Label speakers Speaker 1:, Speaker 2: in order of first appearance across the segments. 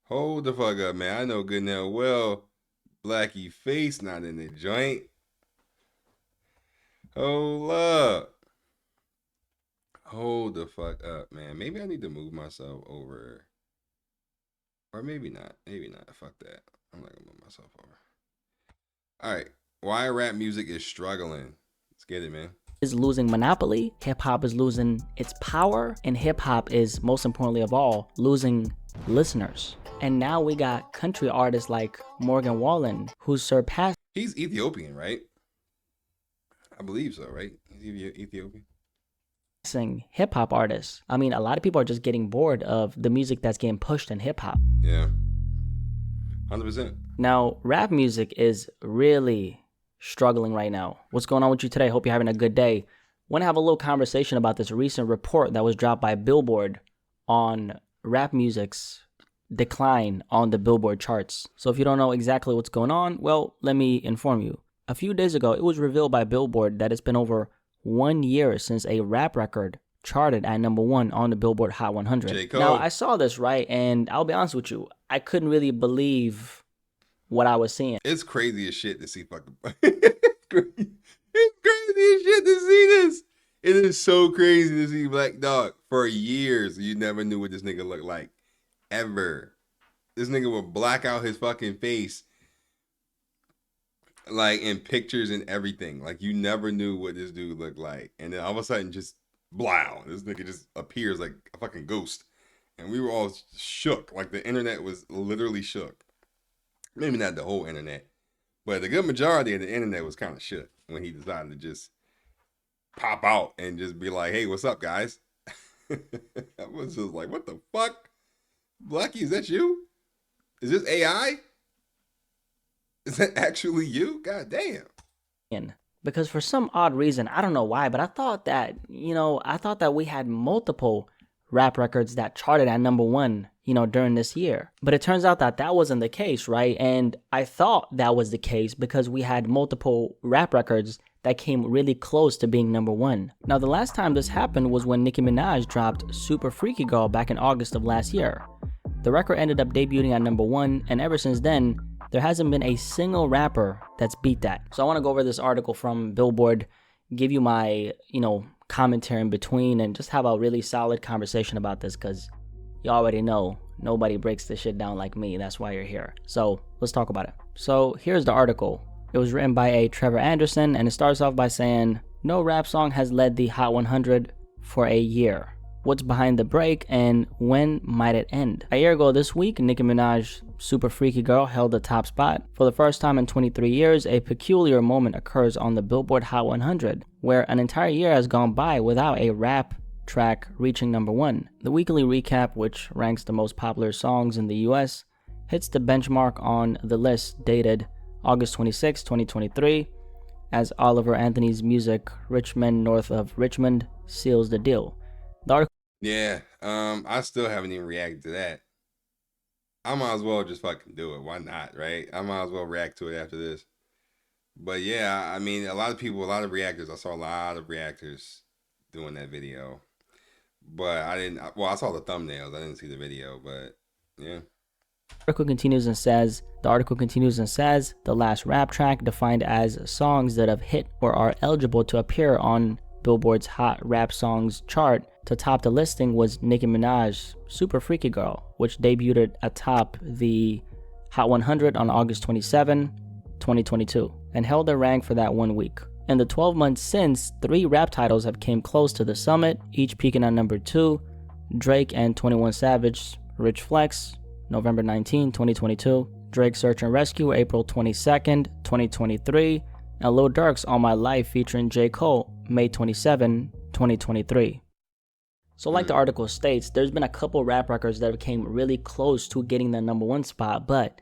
Speaker 1: Hold the fuck up, man. I know good and well Blackey face not in the joint. Hold up. Hold the fuck up, man. Maybe I need to move myself over. Or maybe not. Maybe not. Fuck that. I'm not gonna move myself over. Alright. Why rap music is struggling. Let's get it, man.
Speaker 2: Is losing monopoly, hip hop is losing its power, and hip hop is, most importantly of all, losing listeners. And now we got country artists like Morgan Wallen, who surpassed
Speaker 1: He's Ethiopian, right? I believe so, right? He's Ethiopian.
Speaker 2: hip hop artists. I mean, a lot of people are just getting bored of the music that's getting pushed in hip hop.
Speaker 1: Yeah. 100%.
Speaker 2: Now, rap music is really struggling right now. What's going on with you today? Hope you're having a good day. Want to have a little conversation about this recent report that was dropped by Billboard on rap music's decline on the Billboard charts. So if you don't know exactly what's going on, well, let me inform you. A few days ago, it was revealed by Billboard that it's been over 1 year since a rap record charted at number 1 on the Billboard Hot 100.
Speaker 1: J. Cole.
Speaker 2: Now, I saw this, right? And I'll be honest with you, I couldn't really believe what I was seeing.
Speaker 1: It's crazy as shit to see fucking. It's crazy as shit to see this. It is so crazy to see Black Dog. For years, you never knew what this nigga looked like. Ever. This nigga would black out his fucking face. Like in pictures and everything. Like you never knew what this dude looked like. And then all of a sudden just blow. This nigga just appears like a fucking ghost. And we were all shook. Like the internet was literally shook. Maybe not the whole internet, but the good majority of the internet was kind of shook when he decided to just pop out and just be like, hey, what's up, guys? I was just like, what the fuck? Blackey, is that you? Is this AI? Is that actually you? God damn.
Speaker 2: Because for some odd reason, I don't know why, but I thought that, we had multiple rap records that charted at number 1, during this year. But it turns out that that wasn't the case, right? And I thought that was the case because we had multiple rap records that came really close to being number 1. Now, the last time this happened was when Nicki Minaj dropped Super Freaky Girl back in August of last year. The record ended up debuting at number 1, and ever since then, there hasn't been a single rapper that's beat that. So I want to go over this article from Billboard, give you my, commentary in between, and just have a really solid conversation about this, because you already know nobody breaks this shit down like me. That's why you're here. So let's talk about it. So here's the article. It was written by a Trevor Anderson, and it starts off by saying, no rap song has led the Hot 100 for a year. What's behind the break, and when might it end? A year ago this week, Nicki Minaj's Super Freaky Girl held the top spot. For the first time in 23 years, a peculiar moment occurs on the Billboard Hot 100, where an entire year has gone by without a rap track reaching number 1. The weekly recap, which ranks the most popular songs in the US, hits the benchmark on the list dated August 26, 2023, as Oliver Anthony's music Rich Men North of Richmond seals the deal. The article
Speaker 1: Yeah, I still haven't even reacted to that. I might as well just fucking do it. Why not, right? I might as well react to it after this. But yeah, I mean, a lot of people, a lot of reactors. I saw a lot of reactors doing that video, but I didn't. Well, I saw the thumbnails. I didn't see the video, but yeah.
Speaker 2: The article continues and says, the last rap track defined as songs that have hit or are eligible to appear on Billboard's Hot Rap Songs chart to top the listing was Nicki Minaj's Super Freaky Girl, which debuted atop the Hot 100 on August 27, 2022, and held the rank for that 1 week. In the 12 months since, 3 rap titles have came close to the summit, each peaking at number 2, Drake and 21 Savage, Rich Flex, November 19, 2022, Drake Search and Rescue, April 22nd, 2023, and Lil Durk's On My Life featuring J. Cole, May 27, 2023. So like the article states, there's been a couple rap records that came really close to getting the number 1 spot, but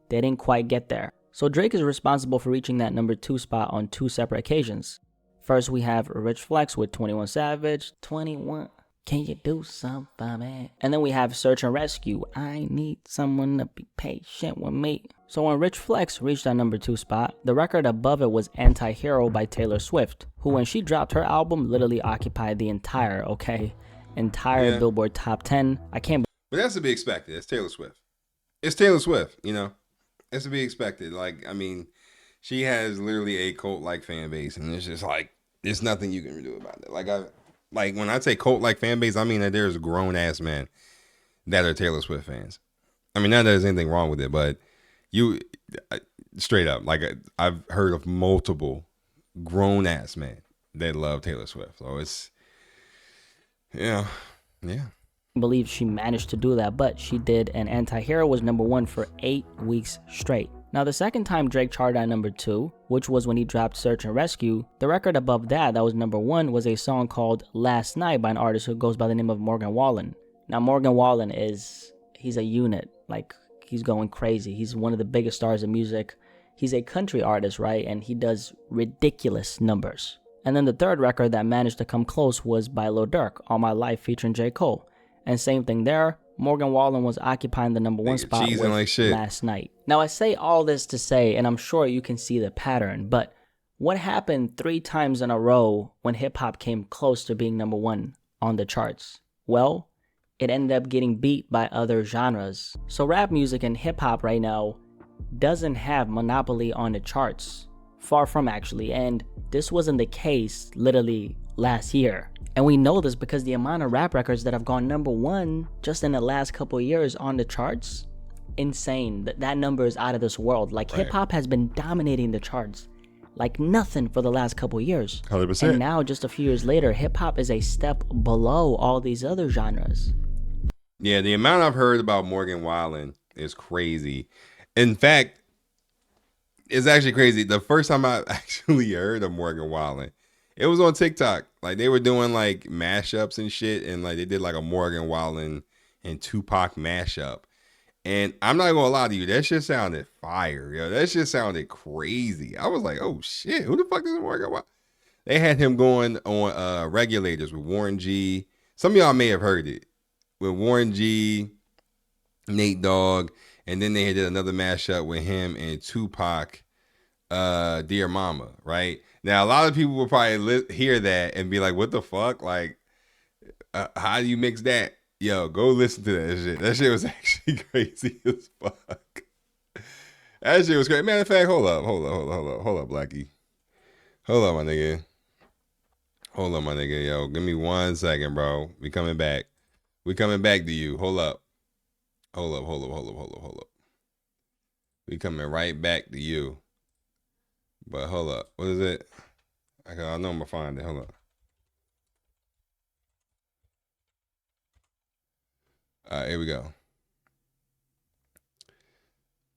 Speaker 2: they didn't quite get there. So Drake is responsible for reaching that number 2 spot on 2 separate occasions. First, we have Rich Flex with 21 Savage, 21, can you do something for me? And then we have Search and Rescue, I need someone to be patient with me. So when Rich Flex reached that number 2 spot, the record above it was Anti-Hero by Taylor Swift, who when she dropped her album literally occupied the entire Billboard top 10. I can't.
Speaker 1: But that's to be expected. It's Taylor Swift. It's Taylor Swift, you know. It's to be expected. Like, I mean, she has literally a cult like fan base, and it's just like there's nothing you can do about it. Like when I say cult like fan base, I mean that there's grown ass men that are Taylor Swift fans. I mean, not that there's anything wrong with it, but you straight up, like I've heard of multiple grown ass men that love Taylor Swift. So it's yeah.
Speaker 2: Believe she managed to do that, but she did, and Anti-Hero was number 1 for 8 weeks straight. Now, the second time Drake charted at number 2, which was when he dropped Search and Rescue, the record above that was number 1 was a song called Last Night by an artist who goes by the name of Morgan Wallen. Now, Morgan Wallen he's a unit. Like, he's going crazy. He's one of the biggest stars in music. He's a country artist, right? And he does ridiculous numbers. And then the third record that managed to come close was by Lil Durk, All My Life featuring J. Cole. And same thing there, Morgan Wallen was occupying the number 1 spot with
Speaker 1: like shit.
Speaker 2: Last Night. Now, I say all this to say, and I'm sure you can see the pattern, but what happened 3 times in a row when hip-hop came close to being number 1 on the charts? Well, it ended up getting beat by other genres. So rap music and hip-hop right now doesn't have monopoly on the charts. Far from, actually, and this wasn't the case literally last year. And we know this because the amount of rap records that have gone number 1 just in the last couple of years on the charts, insane. That number is out of this world. Like,
Speaker 1: right.
Speaker 2: Hip-hop has been dominating the charts like nothing for the last couple of years.
Speaker 1: 100%.
Speaker 2: And now, just a few years later, hip-hop is a step below all these other genres.
Speaker 1: Yeah, the amount I've heard about Morgan Wallen is crazy. In fact, it's actually crazy. The first time I actually heard of Morgan Wallen, it was on TikTok. Like, they were doing like mashups and shit, and like they did like a Morgan Wallen and Tupac mashup. And I'm not gonna lie to you, that shit sounded fire, yo. That shit sounded crazy. I was like, oh shit, who the fuck is Morgan Wallen? They had him going on Regulators with Warren G. Some of y'all may have heard it with Warren G, Nate Dogg, and then they did another mashup with him and Tupac, Dear Mama, right? Now, a lot of people will probably hear that and be like, what the fuck? Like, how do you mix that? Yo, go listen to that shit. That shit was actually crazy as fuck. That shit was crazy. Matter of fact, hold up, Blackey. Hold up, my nigga. Yo. Give me 1 second, bro. We coming back to you. Hold up. We coming right back to you. But hold up. What is it? I know I'm gonna find it. Hold up. All right, here we go.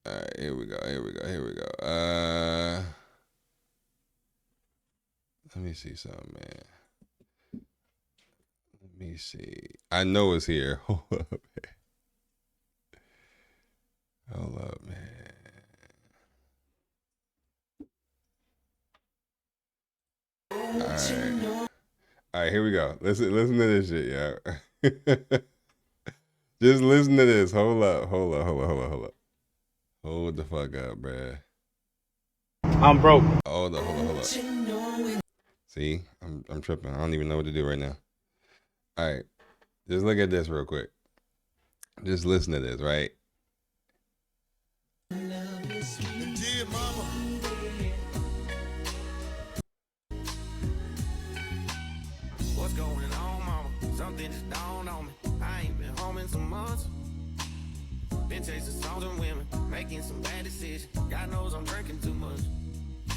Speaker 1: All right, here we go. Let me see something, man. Let me see. I know it's here. Hold up, man. All right, here we go. Listen to this shit, yo. Just listen to this. Hold up. Hold the fuck up, bruh.
Speaker 3: I'm broke.
Speaker 1: Hold up. See, I'm tripping. I don't even know what to do right now. All right, just look at this real quick. Just listen to this, right? Dear mama.
Speaker 4: What's going on, mama? Something just dawned on me. I ain't been home in some months. Been chasing songs and women, making some bad decisions. God knows I'm drinking too much.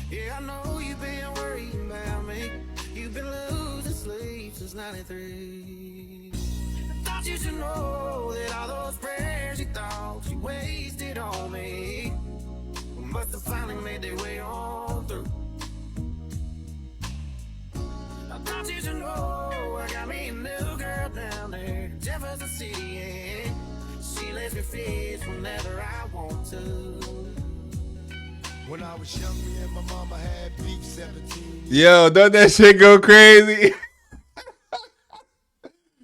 Speaker 4: Yeah, I know you've been worried about me. You've been losing sleep since 93. I thought you should know that all those prayers you thought you wasted on me must have finally made their way on through. I thought you should know I got me a new girl down there in Jefferson City, and she lets me fish whenever I want to.
Speaker 5: When I was young, me and my mama had beef 17.
Speaker 1: Yo, don't that shit go crazy?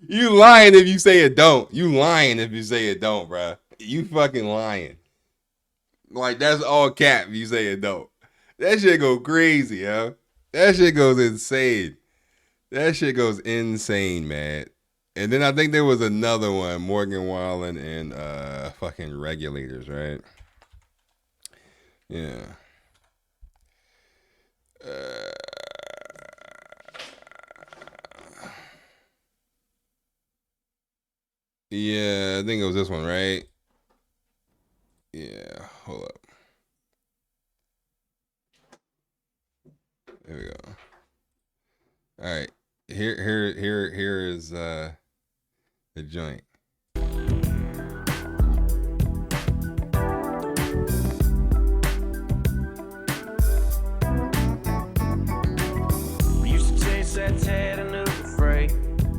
Speaker 1: You lying if you say it don't. You lying if you say it don't, bruh. You fucking lying. Like, that's all cap if you say it don't. That shit go crazy, yo. That shit goes insane. Man. And then I think there was another one, Morgan Wallen and fucking Regulators, right? Yeah. Yeah, I think it was this one, right? Yeah, hold up. There we go. All right. Here is the joint.
Speaker 4: We used to chase that Chattanooga freight.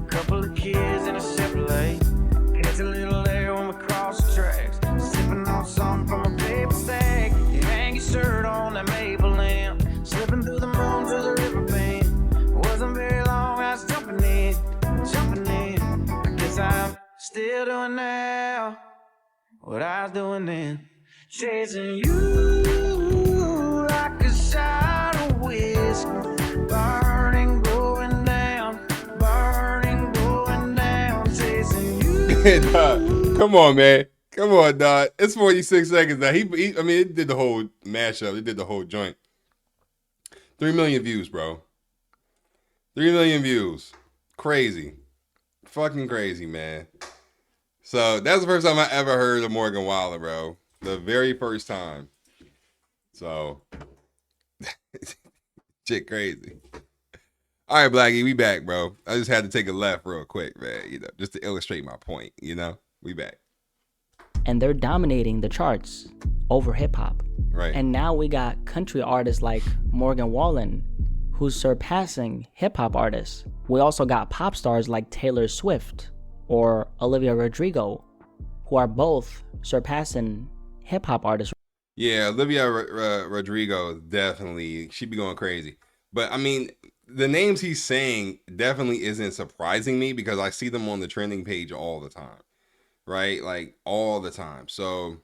Speaker 4: Couple of kids in a Chevrolet. It's a little air when we cross the tracks. Sipping on something from a paper sack. You hang your shirt on that maple lamp. Slipping through the moon to the river bend. Wasn't very long, I was jumping in. I guess I'm still doing now what I was doing then. Chasing you like a shot of whiskey. Burning, going down. Chasing you.
Speaker 1: Dog, come on, man. Come on, dog. It's 46 seconds now. I mean, it did the whole mashup. It did the whole joint. 3 million views, bro. 3 million views. Crazy. Fucking crazy, man. So that's the first time I ever heard of Morgan Wallen, bro. The very first time. So, shit crazy. All right, Blackey, we back, bro. I just had to take a left real quick, man. You know, just to illustrate my point. You know, we back.
Speaker 2: And they're dominating the charts over hip hop.
Speaker 1: Right.
Speaker 2: And now we got country artists like Morgan Wallen, who's surpassing hip hop artists. We also got pop stars like Taylor Swift or Olivia Rodrigo, who are both surpassing hip hop artists.
Speaker 1: Yeah, Olivia Rodrigo definitely, she be going crazy. But I mean, the names he's saying definitely isn't surprising me because I see them on the trending page all the time, right? Like all the time. So,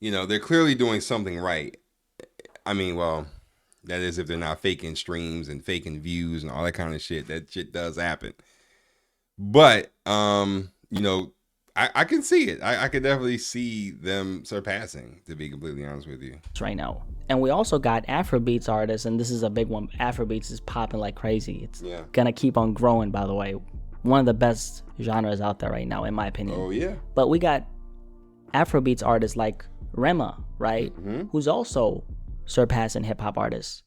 Speaker 1: you know, they're clearly doing something right. I mean, well, that is if they're not faking streams and faking views and all that kind of shit. That shit does happen. But, you know, I can see it. I could definitely see them surpassing, to be completely honest with you.
Speaker 2: Right now. And we also got Afrobeats artists, and this is a big one. Afrobeats is popping like crazy. It's gonna keep on growing, by the way. One of the best genres out there right now, in my opinion.
Speaker 1: Oh, yeah.
Speaker 2: But we got Afrobeats artists like Rema, right? Who's also surpassing hip-hop artists.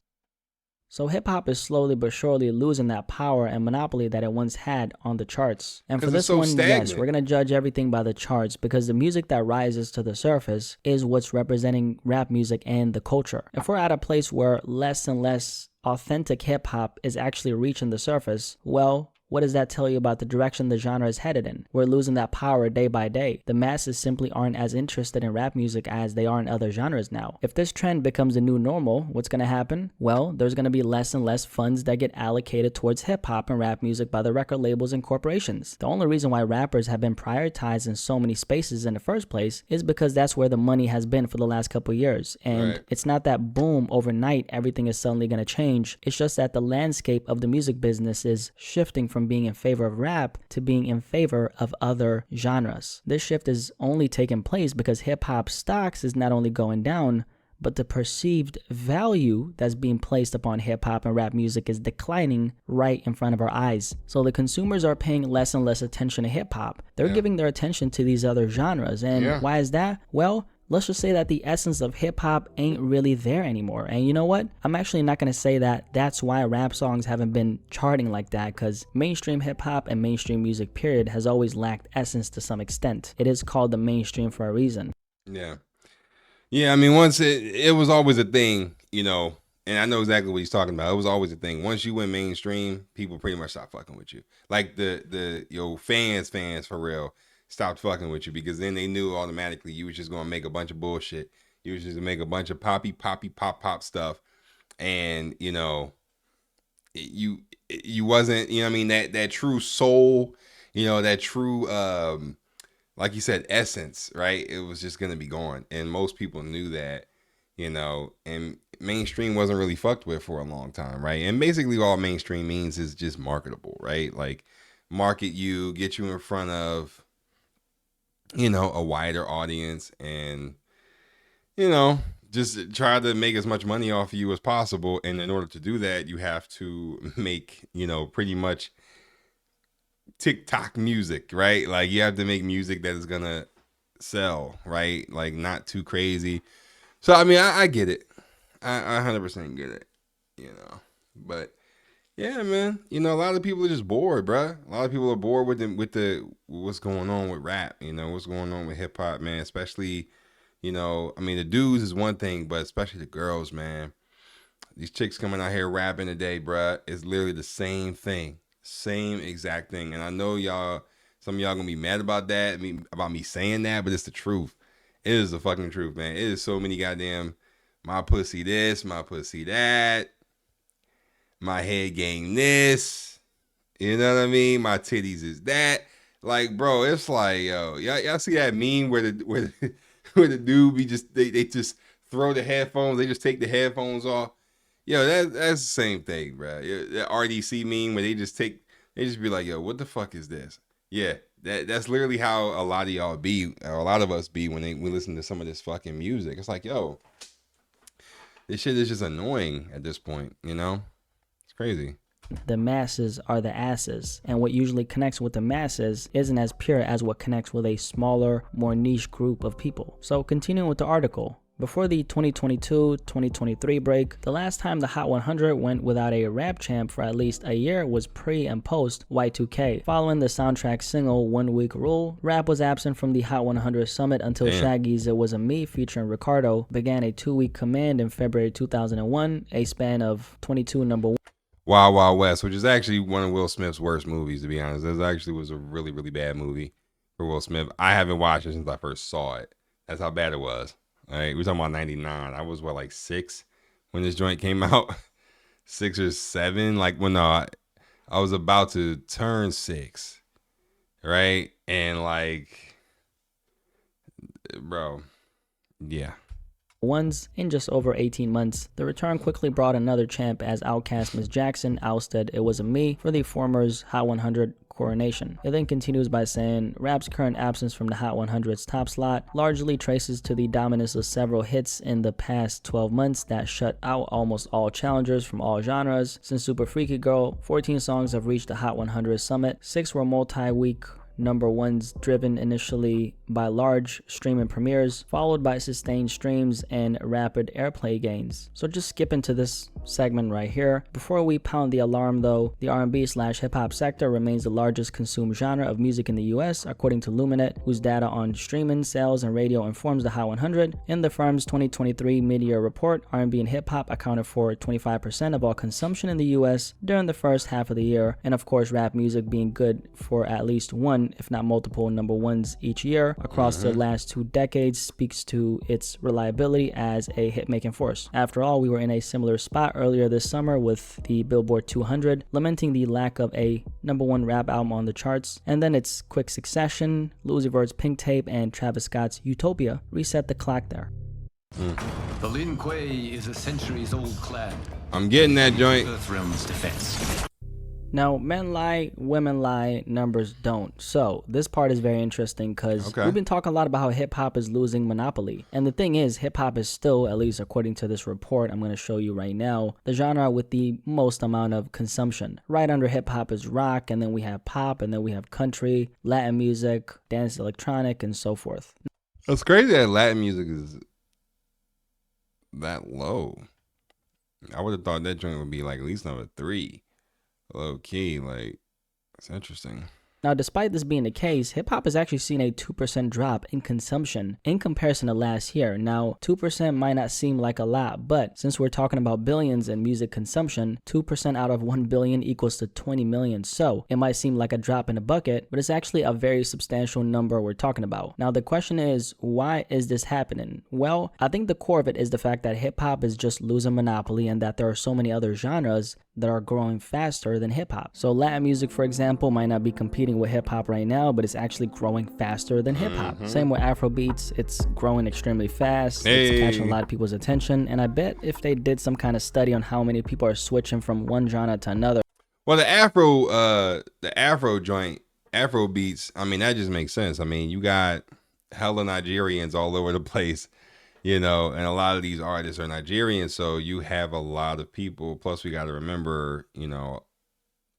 Speaker 2: So hip-hop is slowly but surely losing that power and monopoly that it once had on the charts. And for this
Speaker 1: so
Speaker 2: one,
Speaker 1: stagnant.
Speaker 2: yes, we're going to judge everything by the charts because the music that rises to the surface is what's representing rap music and the culture. If we're at a place where less and less authentic hip-hop is actually reaching the surface, well, what does that tell you about the direction the genre is headed in? We're losing that power day by day. The masses simply aren't as interested in rap music as they are in other genres now. If this trend becomes a new normal, what's going to happen? Well, there's going to be less and less funds that get allocated towards hip-hop and rap music by the record labels and corporations. The only reason why rappers have been prioritized in so many spaces in the first place is because that's where the money has been for the last couple years. And It's not that boom, overnight, everything is suddenly going to change. It's just that the landscape of the music business is shifting from being in favor of rap to being in favor of other genres. This shift is only taking place because hip-hop stocks is not only going down, but the perceived value that's being placed upon hip-hop and rap music is declining right in front of our eyes. So the consumers are paying less and less attention to hip-hop. They're giving their attention to these other genres. And why is that? Well, let's just say that the essence of hip-hop ain't really there anymore. And you know what? I'm actually not going to say that that's why rap songs haven't been charting like that, because mainstream hip-hop and mainstream music period has always lacked essence to some extent. It is called the mainstream for a reason.
Speaker 1: Yeah, I mean, once it was always a thing, you know, and I know exactly what he's talking about. It was always a thing. Once you went mainstream, people pretty much stopped fucking with you. Like the fans for real stopped fucking with you because then they knew automatically you was just gonna make a bunch of bullshit. You was just gonna make a bunch of pop stuff, and you know, you wasn't, you know what I mean, that true soul, you know, that true like you said, essence, right? It was just gonna be gone, and most people knew that, you know, and mainstream wasn't really fucked with for a long time, right? And basically all mainstream means is just marketable, right? Like market you, get you in front of, you know, a wider audience, and, you know, just try to make as much money off of you as possible. And in order to do that, you have to make, you know, pretty much TikTok music, right? Like, you have to make music that is gonna sell, right? Like, not too crazy. So I mean, I get it. I 100% get it, you know. But yeah, man, you know, a lot of people are just bored, bruh. A lot of people are bored with the what's going on with rap, you know, what's going on with hip hop, man. Especially, you know, I mean, the dudes is one thing, but especially the girls, man. These chicks coming out here rapping today, bruh, is literally the same thing, same exact thing. And I know y'all, some of y'all gonna be mad about that, about me saying that, but it's the truth. It is the fucking truth, man. It is so many goddamn my pussy this, my pussy that, my head game this, you know what I mean? My titties is that. Like, bro, it's like, yo, y'all see that meme where where the dude be just they just throw the headphones, they just take the headphones off. Yo, that's the same thing, bro. That RDC meme where they just be like, yo, what the fuck is this? Yeah, that's literally how a lot of y'all be, or a lot of us be when we listen to some of this fucking music. It's like, yo, this shit is just annoying at this point, you know? It's crazy.
Speaker 2: The masses are the asses, and what usually connects with the masses isn't as pure as what connects with a smaller, more niche group of people. So continuing with the article, before the 2022-2023 break, the last time the Hot 100 went without a rap champ for at least a year was pre and post Y2K. Following the soundtrack single 1 Week Rule, rap was absent from the Hot 100 summit until Shaggy's It Was a Me featuring Ricardo began a 2-week command in February 2001, a span of 22 number
Speaker 1: Wild Wild West, which is actually one of Will Smith's worst movies, to be honest. This actually was a really, really bad movie for Will Smith. I haven't watched it since I first saw it. That's how bad it was. All right, we're talking about 99. I was, like 6 when this joint came out? 6 or 7? Like, when I was about to turn 6, right? And, like, bro, yeah.
Speaker 2: ones in just over 18 months. The return quickly brought another champ as Outkast Miss Jackson ousted It Was a Me for the former's Hot 100 coronation. It then continues by saying, rap's current absence from the Hot 100's top slot largely traces to the dominance of several hits in the past 12 months that shut out almost all challengers from all genres. Since Super Freaky Girl, 14 songs have reached the Hot 100 summit. 6 were multi-week number ones, driven initially by large streaming premieres, followed by sustained streams and rapid airplay gains. So just skip into this segment right here. Before we pound the alarm though, the R&B/hip-hop sector remains the largest consumed genre of music in the US, according to Luminate, whose data on streaming, sales, and radio informs the Hot 100. In the firm's 2023 mid-year report, R&B and hip-hop accounted for 25% of all consumption in the US during the first half of the year, and of course rap music being good for at least one, if not multiple, number ones each year across the last 2 decades speaks to its reliability as a hit-making force. After all, we were in a similar spot earlier this summer with the Billboard 200, lamenting the lack of a number 1 rap album on the charts, and then its quick succession, Lil Uzi Vert's Pink Tape and Travis Scott's Utopia reset the clock there.
Speaker 6: The Lin Kuei is a centuries-old clan.
Speaker 1: I'm getting that joint.
Speaker 6: Earthrealm's defense.
Speaker 2: Now, men lie, women lie, numbers don't. So, this part is very interesting because we've been talking a lot about how hip-hop is losing monopoly. And the thing is, hip-hop is still, at least according to this report I'm going to show you right now, the genre with the most amount of consumption. Right under hip-hop is rock, and then we have pop, and then we have country, Latin music, dance electronic, and so forth.
Speaker 1: It's crazy that Latin music is that low. I would have thought that joint would be like at least number 3. Low key, like, it's interesting.
Speaker 2: Now, despite this being the case, hip-hop has actually seen a 2% drop in consumption in comparison to last year. Now, 2% might not seem like a lot, but since we're talking about billions in music consumption, 2% out of 1 billion equals to 20 million. So, it might seem like a drop in a bucket, but it's actually a very substantial number we're talking about. Now, the question is, why is this happening? Well, I think the core of it is the fact that hip-hop is just losing monopoly and that there are so many other genres that are growing faster than hip-hop. So Latin music, for example, might not be competing with hip-hop right now, but it's actually growing faster than hip-hop. Same with Afro beats, it's growing extremely fast, it's catching a lot of people's attention, and I bet if they did some kind of study on how many people are switching from one genre to another.
Speaker 1: Well, the Afro joint, Afro beats. I mean, that just makes sense. I mean, you got hella Nigerians all over the place, and a lot of these artists are Nigerian, so you have a lot of people. Plus, we got to remember,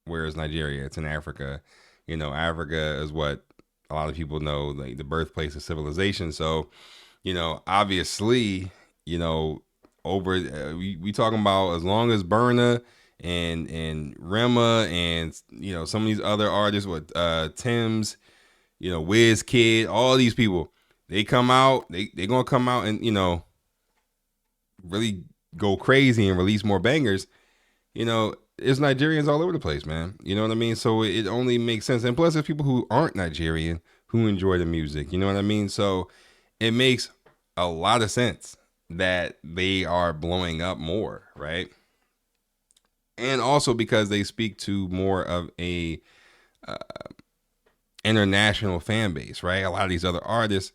Speaker 1: where is Nigeria? It's in Africa. Africa is what a lot of people know, like the birthplace of civilization. So, obviously, over we talking about as long as Burna and Rema and some of these other artists with Tim's, Wiz Kid, all these people, they come out, they gonna come out and really go crazy and release more bangers. There's Nigerians all over the place, man. You know what I mean? So it only makes sense. And plus, there's people who aren't Nigerian who enjoy the music. You know what I mean? So it makes a lot of sense that they are blowing up more, right? And also because they speak to more of a international fan base, right? A lot of these other artists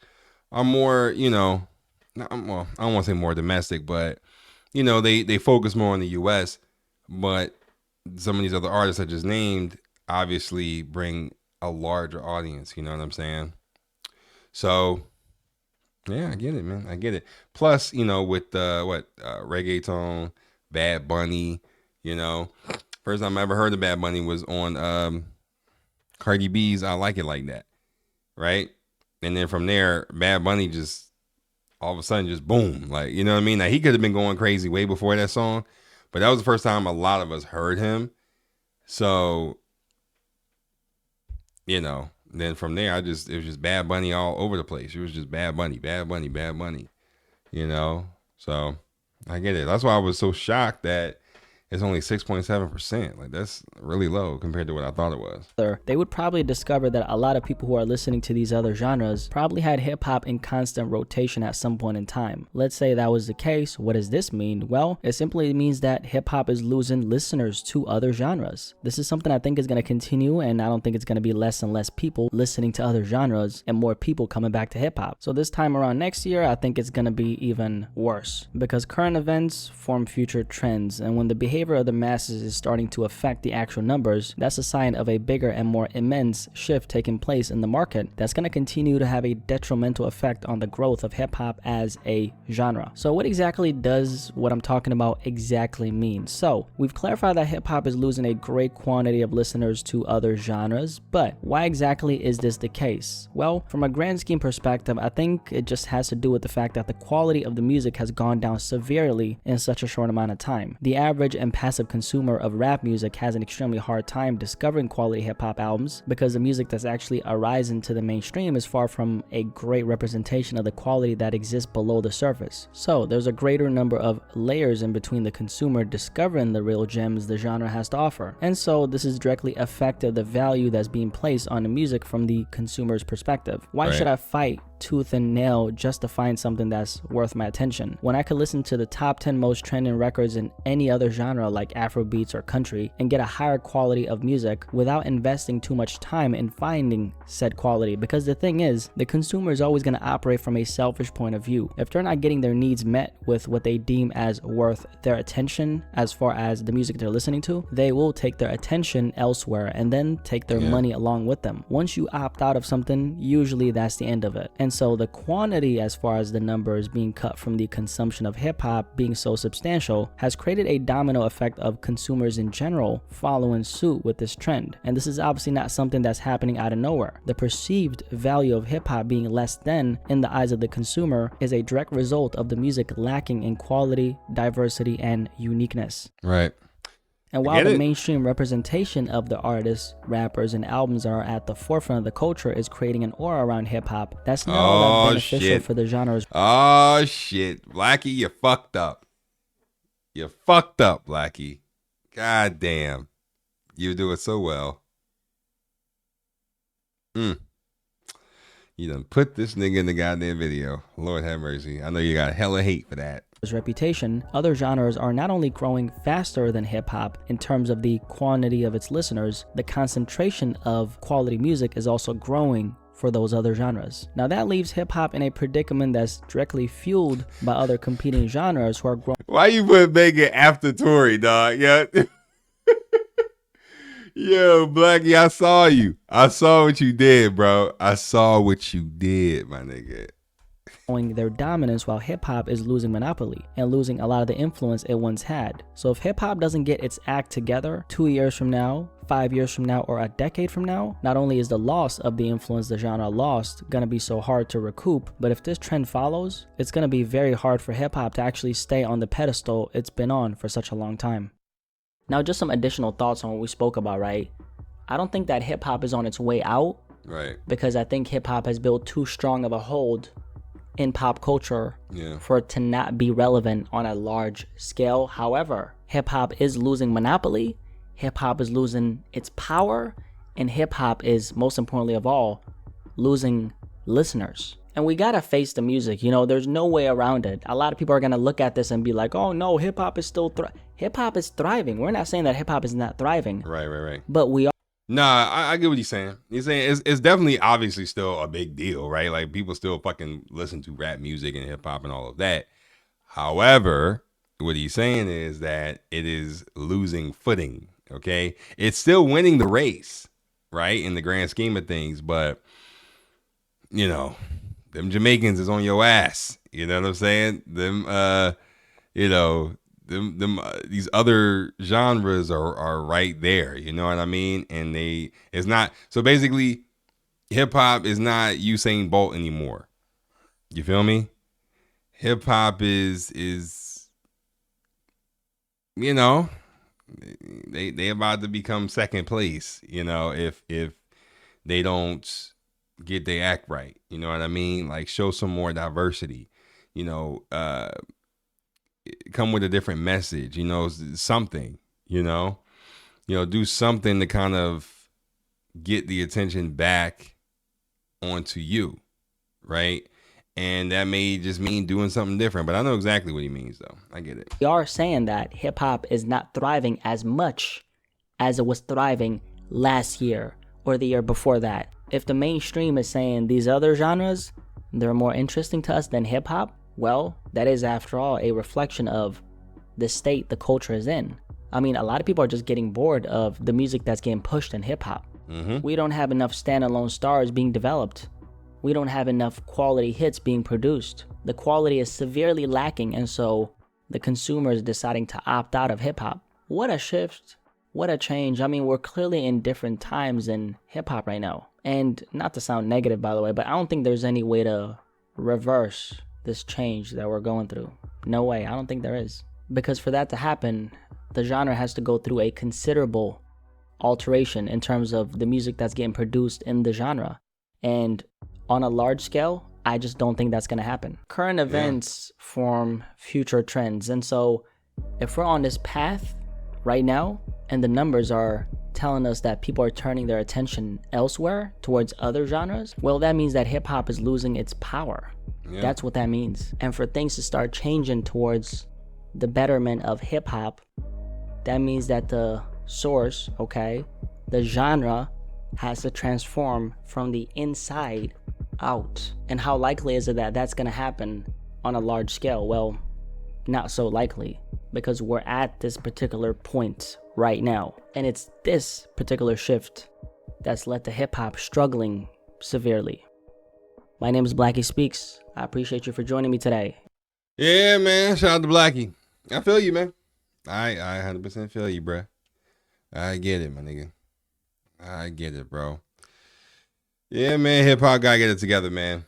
Speaker 1: are more, well, I don't want to say more domestic, but they focus more on the U.S. But some of these other artists I just named obviously bring a larger audience. You know what I'm saying? So yeah, I get it, man. I get it. Plus, with reggaeton, Bad Bunny, first time I ever heard of Bad Bunny was on Cardi B's I Like It Like That, right? And then from there, Bad Bunny just all of a sudden just boom, like, you know what I mean? Now, he could have been going crazy way before that song, but that was the first time a lot of us heard him. So, then from there, it was just Bad Bunny all over the place. It was just Bad Bunny, Bad Bunny, Bad Bunny, So I get it. That's why I was so shocked that it's only 6.7%. Like, that's really low compared to what I thought it was.
Speaker 2: They would probably discover that a lot of people who are listening to these other genres probably had hip-hop in constant rotation at some point in time. Let's say that was the case. What does this mean? Well, it simply means that hip-hop is losing listeners to other genres. This is something I think is going to continue, and I don't think it's going to be less and less people listening to other genres and more people coming back to hip-hop. So this time around next year, I think it's going to be even worse, because current events form future trends, and when the behavior of the masses is starting to affect the actual numbers, that's a sign of a bigger and more immense shift taking place in the market that's going to continue to have a detrimental effect on the growth of hip-hop as a genre. So what exactly does what I'm talking about exactly mean? So we've clarified that hip-hop is losing a great quantity of listeners to other genres, but why exactly is this the case? Well, from a grand scheme perspective, I think it just has to do with the fact that the quality of the music has gone down severely in such a short amount of time. The average and passive consumer of rap music has an extremely hard time discovering quality hip-hop albums because the music that's actually arisen to the mainstream is far from a great representation of the quality that exists below the surface. So there's a greater number of layers in between the consumer discovering the real gems the genre has to offer, and so this is directly affected the value that's being placed on the music from the consumer's perspective. Why should I fight tooth and nail just to find something that's worth my attention when I could listen to the top 10 most trending records in any other genre like Afrobeats or country and get a higher quality of music without investing too much time in finding said quality? Because the thing is, the consumer is always going to operate from a selfish point of view. If they're not getting their needs met with what they deem as worth their attention as far as the music they're listening to, they will take their attention elsewhere and then take their money along with them. Once you opt out of something, usually that's the end of it. And so the quantity as far as the numbers being cut from the consumption of hip-hop being so substantial has created a domino effect of consumers in general following suit with this trend. And this is obviously not something that's happening out of nowhere. The perceived value of hip-hop being less than in the eyes of the consumer is a direct result of the music lacking in quality, diversity, and uniqueness.
Speaker 1: Right.
Speaker 2: And while the mainstream representation of the artists, rappers, and albums are at the forefront of the culture is creating an aura around hip-hop, that's not all that beneficial for the genres.
Speaker 1: Oh, shit. Blackey, you fucked up. You fucked up, Blackey. God damn. You do it so well. You done put this nigga in the goddamn video. Lord have mercy. I know you got hella hate for that.
Speaker 2: Reputation, other genres are not only growing faster than hip-hop in terms of the quantity of its listeners, the concentration of quality music is also growing for those other genres. Now that leaves hip-hop in a predicament that's directly fueled by other competing genres who are growing.
Speaker 1: Why you put Megan after Tory, dog? Yeah. Yo, Blackey, I saw you. I saw what you did, bro. I saw what you did, my nigga.
Speaker 2: Their dominance while hip-hop is losing monopoly and losing a lot of the influence it once had. So if hip-hop doesn't get its act together 2 years from now, 5 years from now, or a decade from now, not only is the loss of the influence the genre lost gonna be so hard to recoup, but if this trend follows, it's gonna be very hard for hip-hop to actually stay on the pedestal it's been on for such a long time. Now, just some additional thoughts on what we spoke about, right? I don't think that hip-hop is on its way out,
Speaker 1: right?
Speaker 2: Because I think hip-hop has built too strong of a hold in pop culture for it to not be relevant on a large scale. However, hip-hop is losing monopoly, hip-hop is losing its power, and hip-hop is, most importantly of all, losing listeners. And we gotta face the music, you know, there's no way around it. A lot of people are gonna look at this and be like, oh no, hip-hop is still hip-hop is thriving. We're not saying that hip-hop is not thriving.
Speaker 1: Right.
Speaker 2: But we are.
Speaker 1: Nah, I get what he's saying. He's saying it's definitely obviously still a big deal, right? Like people still fucking listen to rap music and hip hop and all of that. However, what he's saying is that it is losing footing, okay? It's still winning the race, right? In the grand scheme of things, but you know, them Jamaicans is on your ass. You know what I'm saying? Them you know, these other genres are right there, you know what I mean? And it's not, so basically hip hop is not Usain Bolt anymore. You feel me? Hip hop is you know, they about to become second place, you know, if they don't get their act right, you know what I mean? Like show some more diversity, you know, come with a different message, you know, something, you know, do something to kind of get the attention back onto you, right? And that may just mean doing something different, but I know exactly what he means, though. I get it.
Speaker 2: We are saying that hip hop is not thriving as much as it was thriving last year or the year before that. If the mainstream is saying these other genres, they're more interesting to us than hip hop, well, that is, after all, a reflection of the state the culture is in. I mean, a lot of people are just getting bored of the music that's getting pushed in hip-hop. We don't have enough standalone stars being developed. We don't have enough quality hits being produced. The quality is severely lacking, and so the consumer is deciding to opt out of hip-hop. What a shift. What a change. I mean, we're clearly in different times in hip-hop right now. And not to sound negative, by the way, but I don't think there's any way to reverse this change that we're going through. No way. I don't think there is. Because for that to happen, the genre has to go through a considerable alteration in terms of the music that's getting produced in the genre. And on a large scale, I just don't think that's going to happen. Current events form future trends. And so if we're on this path right now, and the numbers are telling us that people are turning their attention elsewhere towards other genres, well, that means that hip-hop is losing its power. That's what that means. And for things to start changing towards the betterment of hip-hop, that means that the source, okay, the genre has to transform from the inside out. And how likely is it that that's going to happen on a large scale? Well, not so likely, because we're at this particular point right now. And it's this particular shift that's led to hip-hop struggling severely. My name is Blackey Speaks. I appreciate you for joining me today.
Speaker 1: Yeah, man. Shout out to Blackey. I feel you, man. I 100% feel you, bro. I get it, my nigga. I get it, bro. Yeah, man. Hip hop gotta get it together, man.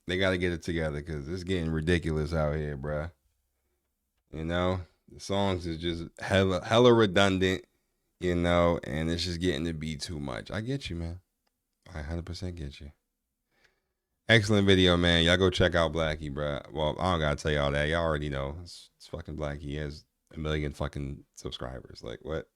Speaker 1: They gotta get it together because it's getting ridiculous out here, bro. You know, the songs is just hella redundant, you know, and it's just getting to be too much. I get you, man. I 100% get you. Excellent video, man. Y'all go check out Blackey, bro. Well, I don't gotta tell y'all that. Y'all already know. It's fucking Blackey. He has 1 million fucking subscribers. Like, what?